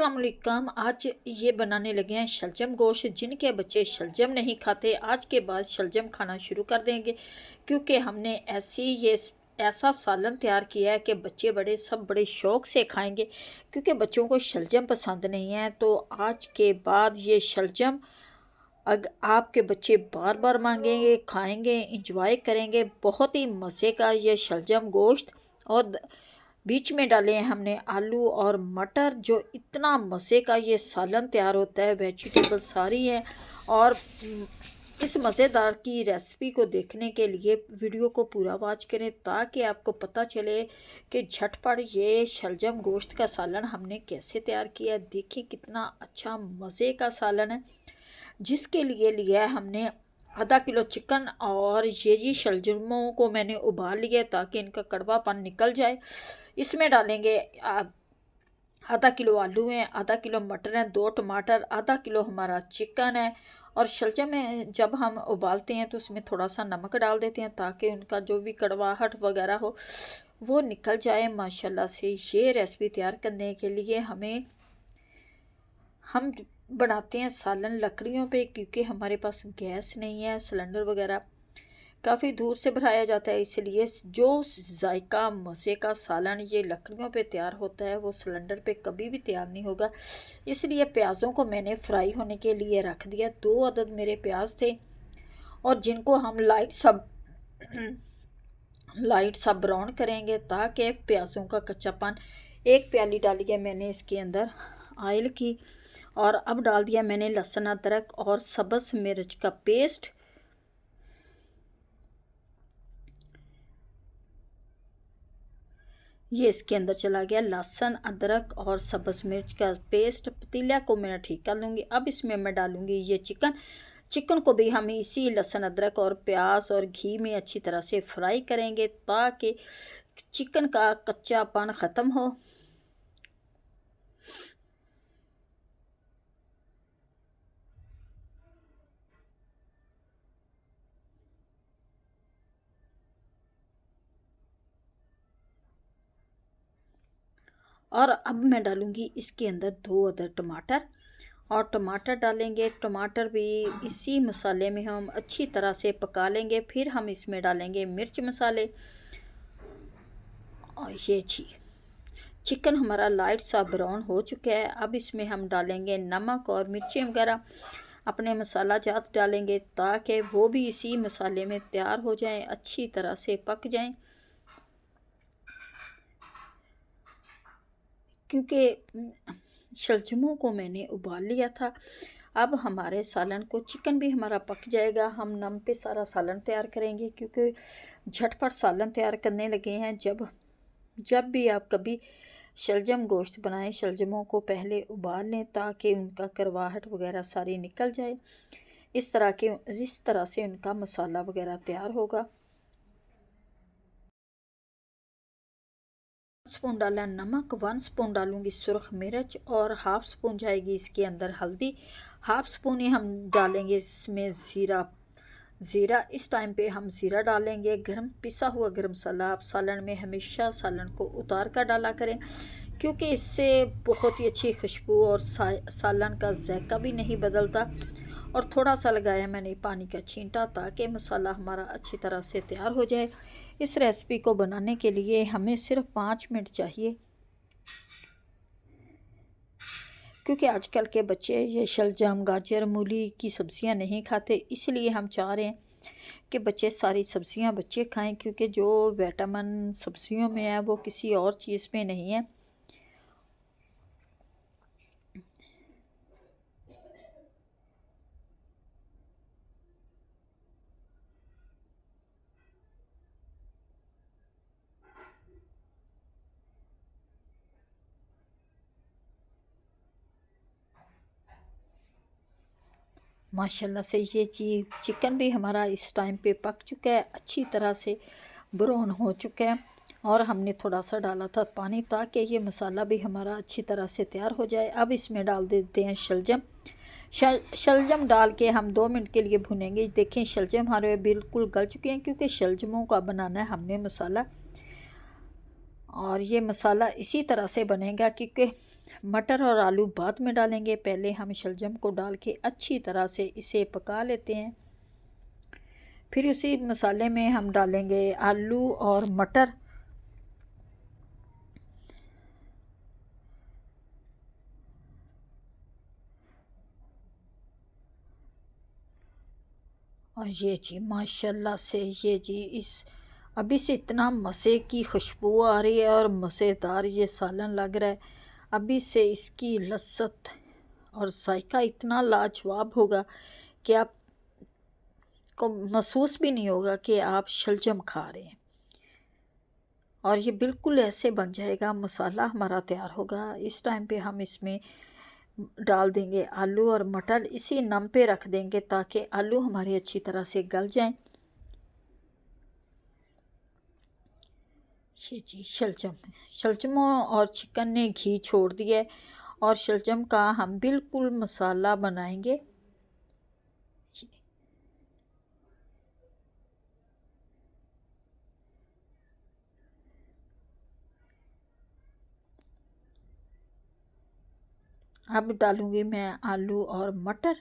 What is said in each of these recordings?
अस्सलामुअलैकुम। आज ये बनाने लगे हैं शलजम गोश्त। जिनके बच्चे शलजम नहीं खाते आज के बाद शलजम खाना शुरू कर देंगे, क्योंकि हमने ऐसा सालन तैयार किया है कि बच्चे बड़े सब बड़े शौक़ से खाएंगे, क्योंकि बच्चों को शलजम पसंद नहीं है। तो आज के बाद ये शलजम अग आपके बच्चे बार बार मांगेंगे, खाएंगे, इंजॉय करेंगे। बहुत ही मज़े का ये शलजम गोश्त। और बीच में डाले हैं हमने आलू और मटर, जो इतना मज़े का ये सालन तैयार होता है। वेजिटेबल सारी हैं। और इस मज़ेदार की रेसिपी को देखने के लिए वीडियो को पूरा वॉच करें, ताकि आपको पता चले कि झटपट ये शलजम गोश्त का सालन हमने कैसे तैयार किया। देखिए कितना अच्छा मज़े का सालन है। जिसके लिए लिया है हमने आधा किलो चिकन, और ये जी शलजमों को मैंने उबाल लिया ताकि इनका कड़वापन निकल जाए। इसमें डालेंगे आधा किलो आलू हैं, आधा किलो मटर हैं, 2 टमाटर, आधा किलो हमारा चिकन है। और शलजम में जब हम उबालते हैं तो उसमें थोड़ा सा नमक डाल देते हैं, ताकि उनका जो भी कड़वाहट वगैरह हो वो निकल जाए माशाल्लाह से। ये रेसिपी तैयार करने के लिए हम बनाते हैं सालन लकड़ियों पे, क्योंकि हमारे पास गैस नहीं है, सिलेंडर वगैरह काफ़ी दूर से भराया जाता है। इसलिए जो जायका मज़े का सालन ये लकड़ियों पे तैयार होता है वो सिलेंडर पे कभी भी तैयार नहीं होगा। इसलिए प्याज़ों को मैंने फ्राई होने के लिए रख दिया। 2 अदद मेरे प्याज थे, और जिनको हम लाइट सा ब्राउन करेंगे, ताकि प्याज़ों का कच्चापन। 1 प्याली डाली है मैंने इसके अंदर ऑयल की। और अब डाल दिया मैंने लहसुन अदरक और सब्ज़ मिर्च का पेस्ट। ये इसके अंदर चला गया लहसुन अदरक और सब्ज़ मिर्च का पेस्ट। पतीला को मैं ठीक कर लूँगी। अब इसमें मैं डालूँगी ये चिकन को भी हम इसी लहसुन अदरक और प्याज और घी में अच्छी तरह से फ्राई करेंगे, ताकि चिकन का कच्चापन ख़त्म हो। और अब मैं डालूँगी इसके अंदर 2 अदद टमाटर, और टमाटर डालेंगे। टमाटर भी इसी मसाले में हम अच्छी तरह से पका लेंगे। फिर हम इसमें डालेंगे मिर्च मसाले। और ये जी चिकन हमारा लाइट सा ब्राउन हो चुका है। अब इसमें हम डालेंगे नमक और मिर्चें वगैरह, अपने मसाला जात डालेंगे, ताकि वो भी इसी मसाले में तैयार हो जाएं, अच्छी तरह से पक जाएं। क्योंकि शलजमों को मैंने उबाल लिया था। अब हमारे सालन को चिकन भी हमारा पक जाएगा। हम नम पे सारा सालन तैयार करेंगे, क्योंकि झटपट सालन तैयार करने लगे हैं। जब भी आप कभी शलजम गोश्त बनाएं, शलजमों को पहले उबाल लें, ताकि उनका करवाहट वगैरह सारी निकल जाए। इस तरह से उनका मसाला वगैरह तैयार होगा। स्पून डाला नमक, 1 स्पून डालूंगी सुरख मिर्च, और हाफ़ स्पून जाएगी इसके अंदर हल्दी। हाफ़ स्पून ही हम डालेंगे इसमें ज़ीरा। इस टाइम पे हम ज़ीरा डालेंगे। पिसा हुआ गरम मसाला आप सालन में हमेशा सालन को उतार कर डाला करें, क्योंकि इससे बहुत ही अच्छी खुशबू और सालन का जायका भी नहीं बदलता। और थोड़ा सा लगाया मैंने पानी का छींटा, ताकि मसाला हमारा अच्छी तरह से तैयार हो जाए। इस रेसिपी को बनाने के लिए हमें सिर्फ 5 मिनट चाहिए, क्योंकि आजकल के बच्चे ये शलजम, गाजर, मूली की सब्ज़ियां नहीं खाते। इसलिए हम चाह रहे हैं कि बच्चे सारी सब्ज़ियां खाएं, क्योंकि जो विटामिन सब्ज़ियों में है वो किसी और चीज़ में नहीं है। माशाल्लाह से ये चिकन भी हमारा इस टाइम पे पक चुका है, अच्छी तरह से ब्राउन हो चुका है। और हमने थोड़ा सा डाला था पानी, ताकि ये मसाला भी हमारा अच्छी तरह से तैयार हो जाए। अब इसमें डाल देते हैं शलजम डाल के हम 2 मिनट के लिए भुनेंगे। देखें शलजम हमारे बिल्कुल गल चुके हैं, क्योंकि शलजमों का बनाना है हमने मसाला। और ये मसाला इसी तरह से बनेगा, क्योंकि मटर और आलू बाद में डालेंगे। पहले हम शलजम को डाल के अच्छी तरह से इसे पका लेते हैं। फिर उसी मसाले में हम डालेंगे आलू और मटर। और ये जी माशाल्लाह से ये जी अभी से इतना मज़े की खुशबू आ रही है और मज़ेदार ये सालन लग रहा है। अभी से इसकी लज्जत और जायका इतना लाजवाब होगा कि आपको महसूस भी नहीं होगा कि आप शलजम खा रहे हैं। और ये बिल्कुल ऐसे बन जाएगा, मसाला हमारा तैयार होगा। इस टाइम पे हम इसमें डाल देंगे आलू और मटर, इसी नम पे रख देंगे ताकि आलू हमारे अच्छी तरह से गल जाएं। ये जी शलजमों और चिकन ने घी छोड़ दिया है और शलजम का हम बिल्कुल मसाला बनाएंगे। अब डालूंगी मैं आलू और मटर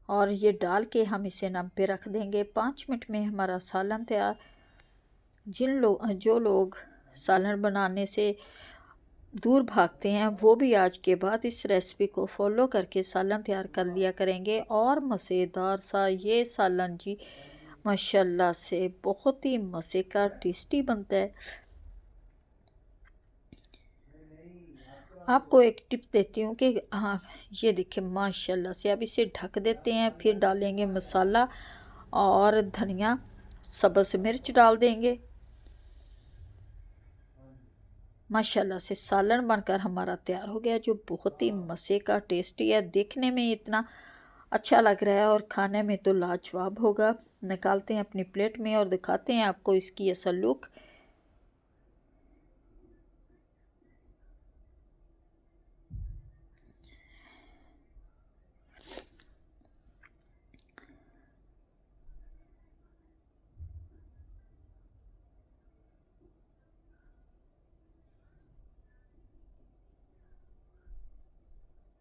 और ये डाल के हम इसे नम पे रख देंगे। 5 मिनट में हमारा सालन तैयार। जो लोग सालन बनाने से दूर भागते हैं वो भी आज के बाद इस रेसिपी को फॉलो करके सालन तैयार कर लिया करेंगे। और मज़ेदार सा ये सालन जी माशाल्लाह से बहुत ही मज़े का टेस्टी बनता है। आपको एक टिप देती हूँ कि हाँ, ये देखिए माशाल्लाह से अब इसे ढक देते हैं। फिर डालेंगे मसाला और धनिया, सब्ज़ मिर्च डाल देंगे। माशाल्लाह से सालन बनकर हमारा तैयार हो गया, जो बहुत ही मज़े का टेस्टी है। देखने में इतना अच्छा लग रहा है और खाने में तो लाजवाब होगा। निकालते हैं अपनी प्लेट में और दिखाते हैं आपको इसकी असल लुक।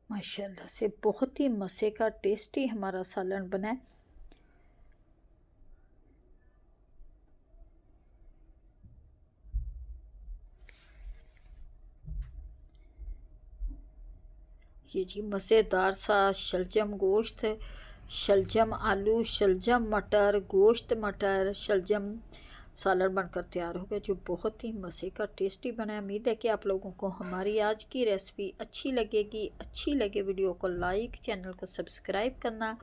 माशाल्लाह से बहुत ही मज़े का टेस्टी हमारा सालन बना है। ये जी मज़ेदार सा शलजम गोश्त, शलजम आलू, शलजम मटर, गोश्त मटर, शलजम सालन बनकर तैयार हो गया, जो बहुत ही मज़े का टेस्टी बना है। उम्मीद है कि आप लोगों को हमारी आज की रेसिपी अच्छी लगेगी। अच्छी लगे वीडियो को लाइक, चैनल को सब्सक्राइब करना।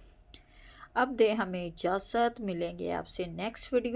अब दे हमें इजाज़त, मिलेंगे आपसे नेक्स्ट वीडियो।